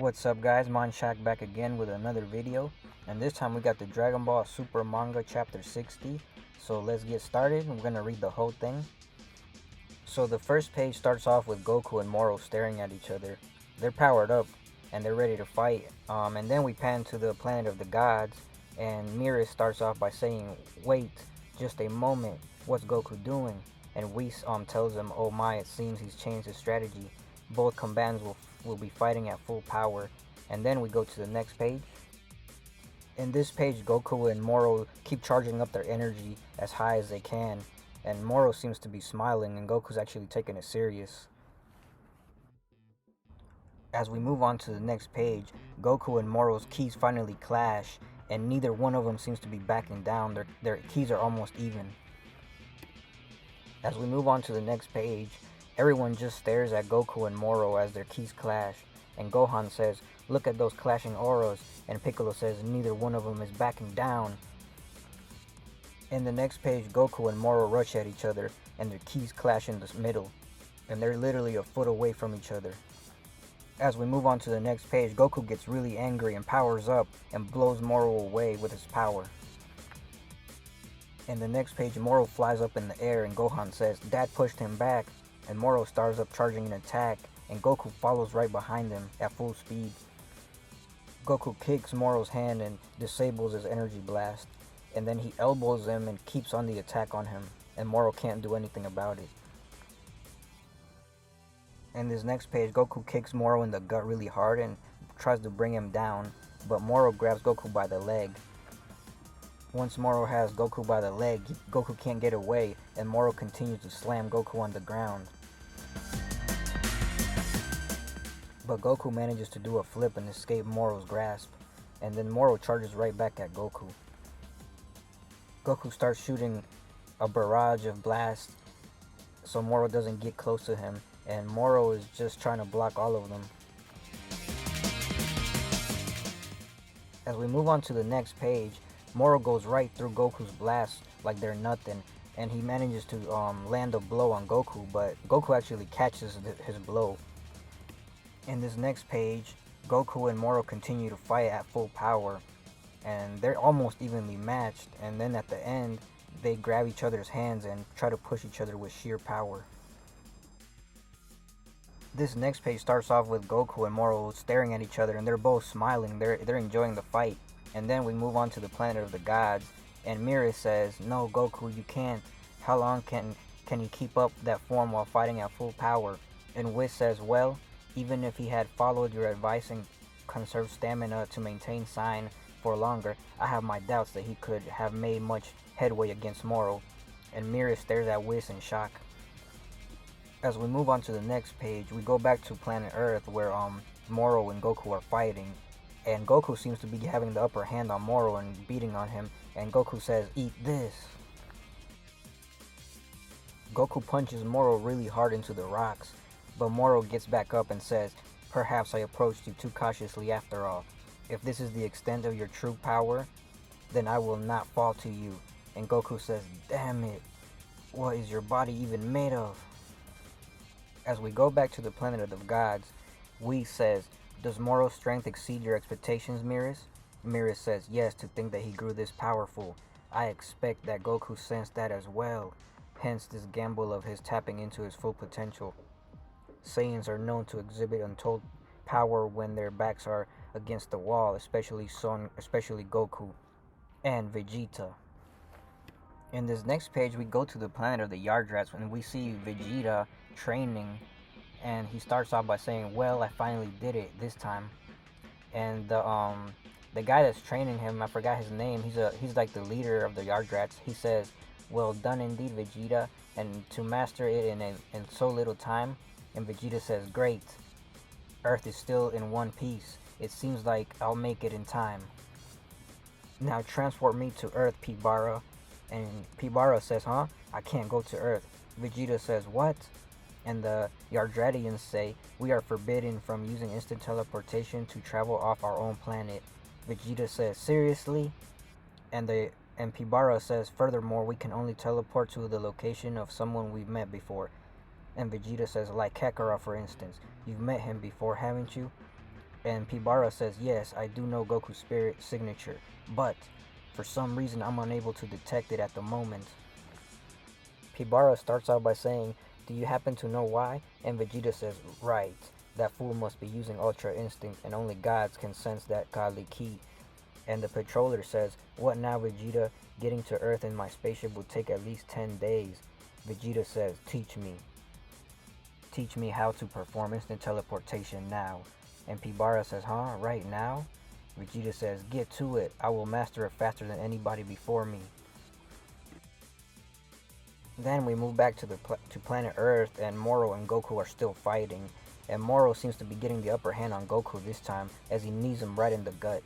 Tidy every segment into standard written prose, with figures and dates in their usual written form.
What's up guys, Shack back again with another video, and this time we got the Dragon Ball Super Manga chapter 60. So let's get started. We're gonna read the whole thing. So the first page starts off with Goku and Moro staring at each other. They're powered up and they're ready to fight. And then we pan to the planet of the gods, and Mira starts off by saying, "Wait, just a moment. What's Goku doing?" And Whis tells him, "Oh my, it seems he's changed his strategy. Both combatants will be fighting at full power." And then we go to the next page. In this page, Goku and Moro keep charging up their energy as high as they can, and Moro seems to be smiling and Goku's actually taking it serious. As we move on to the next page, Goku and Moro's keys finally clash, and neither one of them seems to be backing down. Their keys are almost even. As we move on to the next page, everyone just stares at Goku and Moro as their keys clash, and Gohan says, "Look at those clashing auras," and Piccolo says, "Neither one of them is backing down." In the next page, Goku and Moro rush at each other, and their keys clash in the middle, and they're literally a foot away from each other. As we move on to the next page, Goku gets really angry and powers up and blows Moro away with his power. In the next page, Moro flies up in the air and Gohan says, "Dad pushed him back," and Moro starts up charging an attack, and Goku follows right behind him at full speed. Goku kicks Moro's hand and disables his energy blast, and then he elbows him and keeps on the attack on him, and Moro can't do anything about it. In this next page, Goku kicks Moro in the gut really hard and tries to bring him down, but Moro grabs Goku by the leg. Once Moro has Goku by the leg, Goku can't get away, and Moro continues to slam Goku on the ground. But Goku manages to do a flip and escape Moro's grasp, and then Moro charges right back at Goku. Goku starts shooting a barrage of blasts so Moro doesn't get close to him, and Moro is just trying to block all of them. As we move on to the next page, Moro goes right through Goku's blasts like they're nothing, and he manages to land a blow on Goku, but Goku actually catches his blow. In this next page, Goku and Moro continue to fight at full power, and they're almost evenly matched, and then at the end, they grab each other's hands and try to push each other with sheer power. This next page starts off with Goku and Moro staring at each other, and they're both smiling. They're enjoying the fight. And then we move on to the planet of the gods, and Mira says, "No, Goku, you can't. How long can you keep up that form while fighting at full power?" And Whis says, "Well, even if he had followed your advice and conserved stamina to maintain Sign for longer, I have my doubts that he could have made much headway against Moro." And Mira stares at Whis in shock. As we move on to the next page, we go back to planet Earth where Moro and Goku are fighting, and Goku seems to be having the upper hand on Moro and beating on him, and Goku says, "Eat this." Goku punches Moro really hard into the rocks, but Moro gets back up and says, "Perhaps I approached you too cautiously after all. If this is the extent of your true power, then I will not fall to you." And Goku says, "Damn it, what is your body even made of?" As we go back to the planet of the gods, Whis says, "Does Moro's strength exceed your expectations, Miris?" Miris says, "Yes, to think that he grew this powerful. I expect that Goku sensed that as well, hence this gamble of his tapping into his full potential. Saiyans are known to exhibit untold power when their backs are against the wall, especially Goku and Vegeta." In this next page, we go to the planet of the Yardrats and we see Vegeta training, and he starts off by saying, "Well, I finally did it this time." And the guy that's training him, I forgot his name, he's like the leader of the Yardrats. He says, "Well done indeed, Vegeta, and to master it in so little time." And Vegeta says, "Great. Earth is still in one piece. It seems like I'll make it in time. Now transport me to Earth, Pibara." And Pibara says, "Huh? I can't go to Earth." Vegeta says, "What?" And the Yardratians say, "We are forbidden from using instant teleportation to travel off our own planet." Vegeta says, "Seriously?" And Pibara says, "Furthermore, we can only teleport to the location of someone we've met before." And Vegeta says, "Like Kakarot, for instance. You've met him before, haven't you?" And Pibara says, yes, I do know Goku's spirit signature, but for some reason I'm unable to detect it at the moment. Pibara starts out by saying, do you happen to know why? And Vegeta says, right, that fool must be using Ultra Instinct and only gods can sense that godly key. And the patroller says, what now, Vegeta? Getting to Earth in my spaceship will take at least 10 days. Vegeta says, teach me. Teach me how to perform instant teleportation now. And Pibara says, huh, right now? Vegeta says, get to it. I will master it faster than anybody before me. Then we move back to planet Earth, and Moro and Goku are still fighting. And Moro seems to be getting the upper hand on Goku this time, as he knees him right in the gut.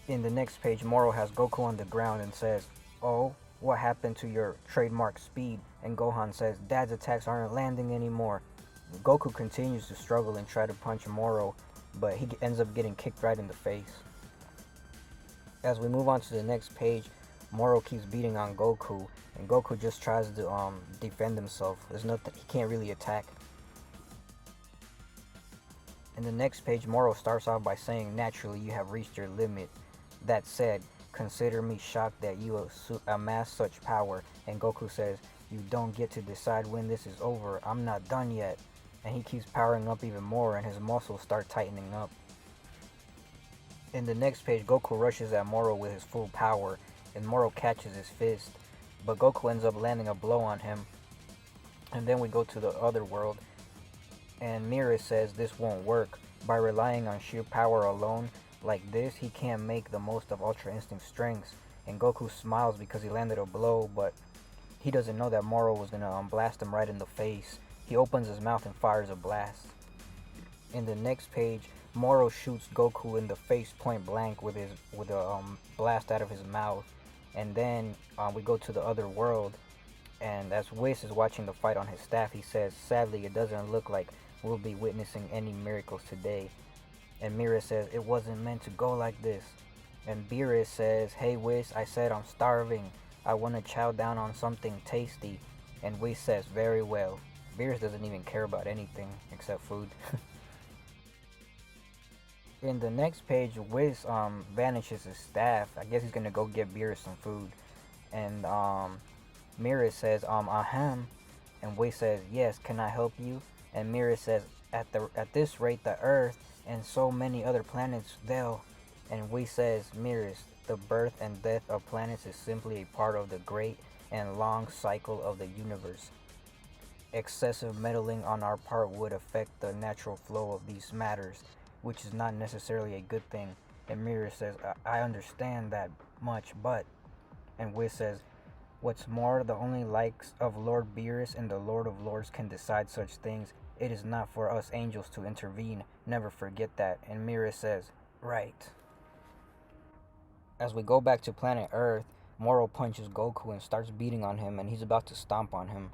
In the next page, Moro has Goku on the ground and says, oh, what happened to your trademark speed? And Gohan says, Dad's attacks aren't landing anymore. Goku continues to struggle and try to punch Moro, but he ends up getting kicked right in the face. As we move on to the next page, Moro keeps beating on Goku, and Goku just tries to defend himself. There's nothing, he can't really attack. In the next page, Moro starts off by saying, naturally you have reached your limit. That said, consider me shocked that you amass such power. And Goku says, you don't get to decide when this is over. I'm not done yet. And he keeps powering up even more, and his muscles start tightening up. In the next page, Goku rushes at Moro with his full power, and Moro catches his fist. But Goku ends up landing a blow on him. And then we go to the other world, and Mira says this won't work. By relying on sheer power alone, like this, he can't make the most of Ultra Instinct strengths. And Goku smiles because he landed a blow, but he doesn't know that Moro was gonna blast him right in the face. He opens his mouth and fires a blast. In the next page, Moro shoots Goku in the face point blank with a blast out of his mouth. And then we go to the other world, and as Whis is watching the fight on his staff, he says, sadly, it doesn't look like we'll be witnessing any miracles today. And Mira says, it wasn't meant to go like this. And Beerus says, hey Whis, I said I'm starving. I want to chow down on something tasty. And Whis says, very well. Beerus doesn't even care about anything except food. In the next page, Whis vanishes his staff. I guess he's gonna go get Beerus some food. And Mira says, ahem. And Whis says, yes, can I help you? And Mira says, at this rate, the Earth and so many other planets, they'll. And Whis says, Miras, the birth and death of planets is simply a part of the great and long cycle of the universe. Excessive meddling on our part would affect the natural flow of these matters, which is not necessarily a good thing. And Mira says, I understand that much, but. And Whis says, what's more, the only likes of Lord Beerus and the Lord of Lords can decide such things. It is not for us angels to intervene. Never forget that. And Mira says, right. As we go back to planet Earth, Moro punches Goku and starts beating on him, and he's about to stomp on him.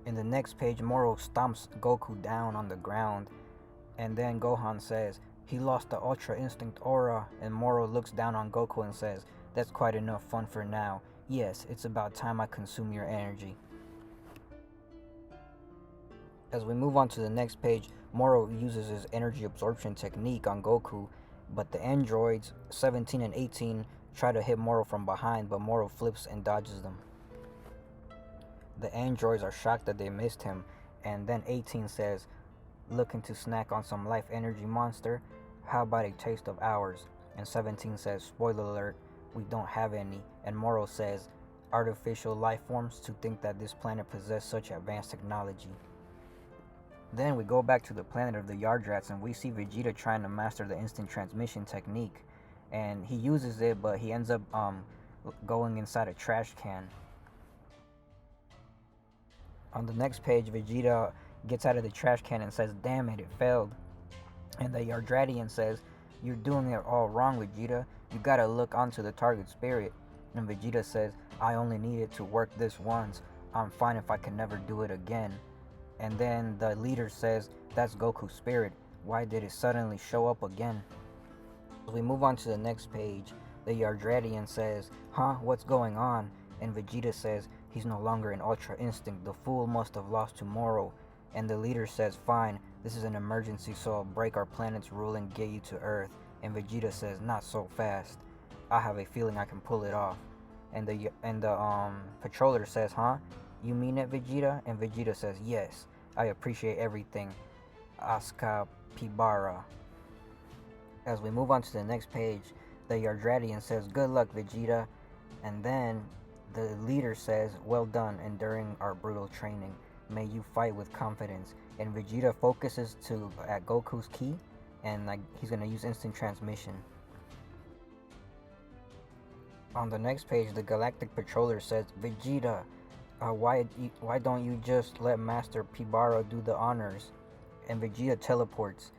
In the next page, Moro stomps Goku down on the ground, and then Gohan says, he lost the Ultra Instinct aura, and Moro looks down on Goku and says, that's quite enough fun for now. Yes, it's about time I consume your energy. As we move on to the next page, Moro uses his energy absorption technique on Goku, but the androids 17 and 18 try to hit Moro from behind, but Moro flips and dodges them. The androids are shocked that they missed him, and then 18 says, looking to snack on some life energy monster? How about a taste of ours? And 17 says, spoiler alert, we don't have any. And Moro says, artificial life forms, to think that this planet possessed such advanced technology. Then we go back to the planet of the Yardrats, and we see Vegeta trying to master the instant transmission technique. And he uses it, but he ends up going inside a trash can. On the next page, Vegeta gets out of the trash can and says, damn it, it failed. And the Yardratian says, you're doing it all wrong, Vegeta. You gotta look onto the target spirit. And Vegeta says, I only need it to work this once. I'm fine if I can never do it again. And then the leader says, that's Goku's spirit. Why did it suddenly show up again? As we move on to the next page, the Yardratian says, huh, what's going on? And Vegeta says, he's no longer in Ultra Instinct. The fool must have lost to Moro. And the leader says, fine, This is an emergency, so I'll break our planet's rule and get you to Earth. And Vegeta says, not so fast. I have a feeling I can pull it off. And the patroller says, huh? You mean it, Vegeta? And Vegeta says, yes. I appreciate everything. Asuka Pibara. As we move on to the next page, the Yardratian says, good luck, Vegeta. And then the leader says, well done, enduring our brutal training. May you fight with confidence. And Vegeta focuses at Goku's ki, and he's gonna use instant transmission. On the next page, the Galactic Patroller says, Vegeta, why don't you just let Master Pibara do the honors? And Vegeta teleports,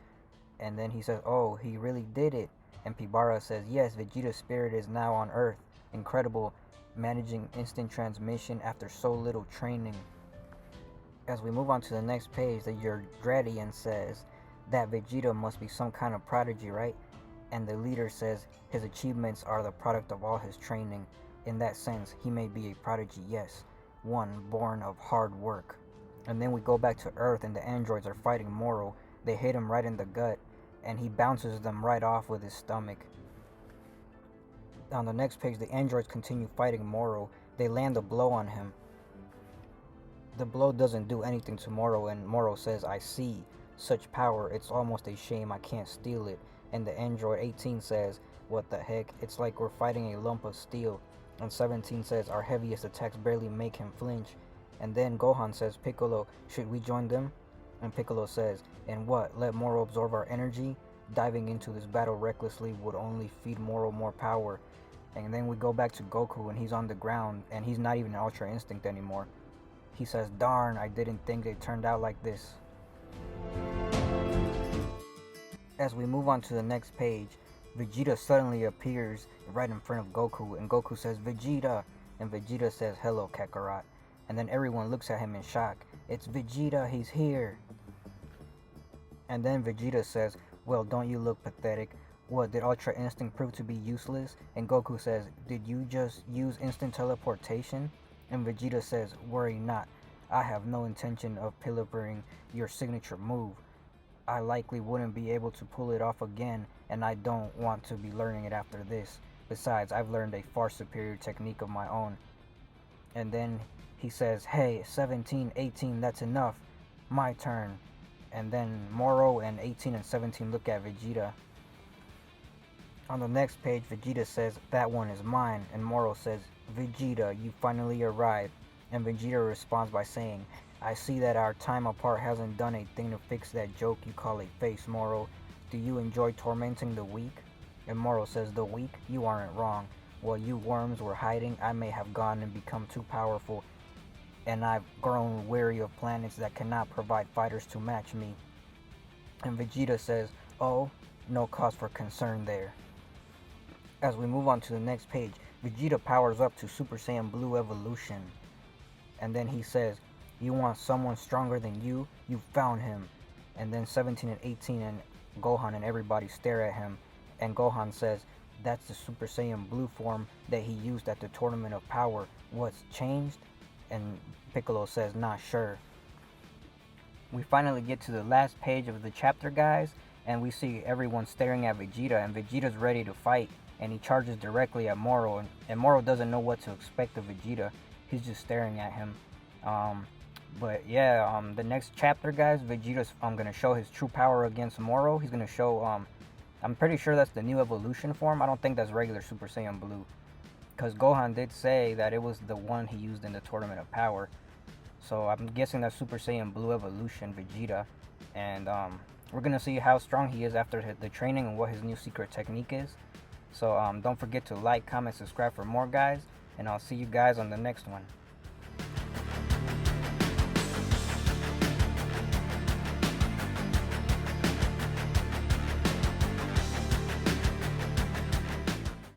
and then he says, oh, he really did it. And Pibara says, yes, Vegeta's spirit is now on Earth. Incredible, managing instant transmission after so little training. As we move on to the next page, the Yardratian says that Vegeta must be some kind of prodigy, right? And the leader says his achievements are the product of all his training. In that sense, he may be a prodigy, yes, one born of hard work. And then we go back to Earth, and the androids are fighting Moro. They hit him right in the gut, and he bounces them right off with his stomach. On the next page, the androids continue fighting Moro. They land a blow on him. The blow doesn't do anything to Moro, and Moro says, I see such power, it's almost a shame I can't steal it. And the android 18 says, what the heck, it's like we're fighting a lump of steel. And 17 says, our heaviest attacks barely make him flinch. And then Gohan says, Piccolo, should we join them? And Piccolo says, and what, let Moro absorb our energy? Diving into this battle recklessly would only feed Moro more power. And then we go back to Goku, and he's on the ground, and he's not even Ultra Instinct anymore. He says, darn, I didn't think it turned out like this. As we move on to the next page, Vegeta suddenly appears right in front of Goku, and Goku says, Vegeta, and Vegeta says, hello, Kakarot. And then everyone looks at him in shock. It's Vegeta, he's here. And then Vegeta says, well, don't you look pathetic? What, did Ultra Instinct prove to be useless? And Goku says, did you just use instant teleportation? And Vegeta says, worry not, I have no intention of pilfering your signature move. I likely wouldn't be able to pull it off again, and I don't want to be learning it after this. Besides, I've learned a far superior technique of my own. And then he says, hey, 17, 18, that's enough. My turn. And then Moro and 18 and 17 look at Vegeta. On the next page, Vegeta says, that one is mine. And Moro says, Vegeta, you finally arrived. And Vegeta responds by saying, I see that our time apart hasn't done a thing to fix that joke you call a face, Moro. Do you enjoy tormenting the weak? And Moro says, the weak? You aren't wrong. While you worms were hiding, I may have gone and become too powerful, and I've grown weary of planets that cannot provide fighters to match me. And Vegeta says, oh, no cause for concern there. As we move on to the next page, Vegeta powers up to Super Saiyan Blue Evolution. And then he says, you want someone stronger than you? You found him. And then 17 and 18 and Gohan and everybody stare at him. And Gohan says, that's the Super Saiyan Blue form that he used at the Tournament of Power. What's changed? And Piccolo says, not sure. We finally get to the last page of the chapter, guys. And we see everyone staring at Vegeta. And Vegeta's ready to fight. And he charges directly at Moro. And Moro doesn't know what to expect of Vegeta. He's just staring at him. But yeah, the next chapter, guys, Vegeta's gonna show his true power against Moro. He's gonna show, I'm pretty sure that's the new evolution form. I don't think that's regular Super Saiyan Blue, because Gohan did say that it was the one he used in the Tournament of Power. So I'm guessing that's Super Saiyan Blue Evolution Vegeta. And we're gonna see how strong he is after the training and what his new secret technique is. So don't forget to like, comment, subscribe for more, guys, and I'll see you guys on the next one.